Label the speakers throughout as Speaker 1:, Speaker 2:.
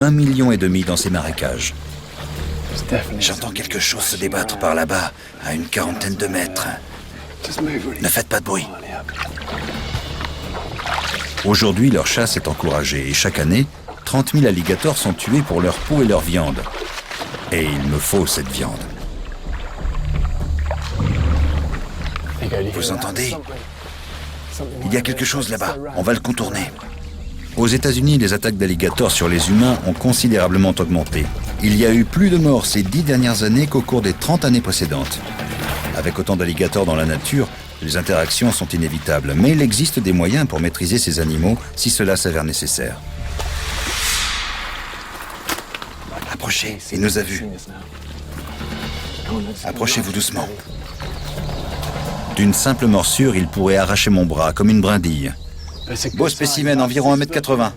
Speaker 1: 1,5 million dans ces marécages. J'entends quelque chose se débattre par là-bas, à une quarantaine de mètres. Ne faites pas de bruit. Aujourd'hui, leur chasse est encouragée et chaque année, 30 000 alligators sont tués pour leur peau et leur viande. Et il me faut cette viande. Vous entendez? Il y a quelque chose là-bas. On va le contourner. Aux États-Unis, les attaques d'alligators sur les humains ont considérablement augmenté. Il y a eu plus de morts ces 10 dernières années qu'au cours des 30 années précédentes. Avec autant d'alligators dans la nature, les interactions sont inévitables, mais il existe des moyens pour maîtriser ces animaux si cela s'avère nécessaire. Approchez, il nous a vus. Approchez-vous doucement. D'une simple morsure, il pourrait arracher mon bras comme une brindille. Beau spécimen, environ 1,80 m.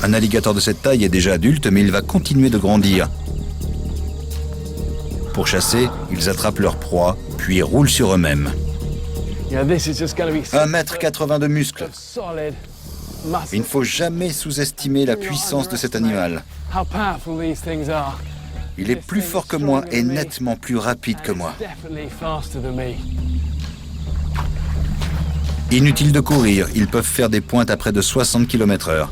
Speaker 1: Un alligator de cette taille est déjà adulte, mais il va continuer de grandir. Pour chasser, ils attrapent leur proie, puis roulent sur eux-mêmes. 1,80 m de muscles. Il ne faut jamais sous-estimer la puissance de cet animal. Il est plus fort que moi et nettement plus rapide que moi. Inutile de courir, ils peuvent faire des pointes à près de 60 km/h.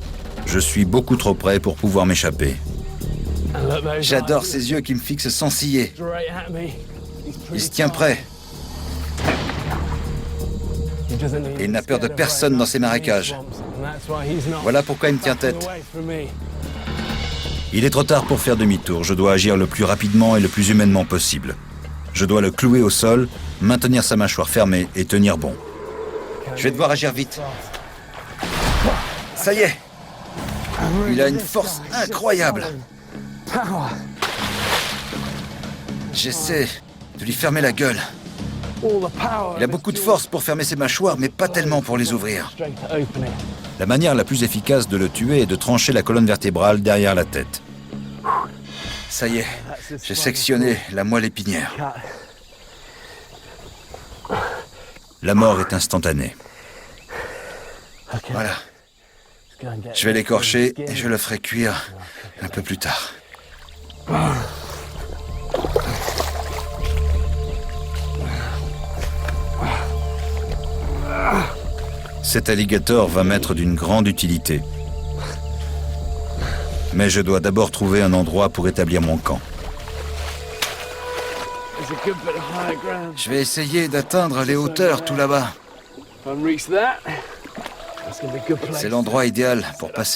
Speaker 1: Je suis beaucoup trop près pour pouvoir m'échapper. J'adore ses yeux qui me fixent sans ciller. Il se tient prêt. Il n'a peur de personne dans ces marécages. Voilà pourquoi il me tient tête. Il est trop tard pour faire demi-tour. Je dois agir le plus rapidement et le plus humainement possible. Je dois le clouer au sol, maintenir sa mâchoire fermée et tenir bon. Je vais devoir agir vite. Ça y est. Il a une force incroyable. J'essaie de lui fermer la gueule. Il a beaucoup de force pour fermer ses mâchoires, mais pas tellement pour les ouvrir. La manière la plus efficace de le tuer est de trancher la colonne vertébrale derrière la tête. Ça y est, j'ai sectionné la moelle épinière. La mort est instantanée. Voilà. Je vais l'écorcher et je le ferai cuire un peu plus tard. Cet alligator va m'être d'une grande utilité. Mais je dois d'abord trouver un endroit pour établir mon camp. Je vais essayer d'atteindre les hauteurs tout là-bas. C'est l'endroit idéal pour passer.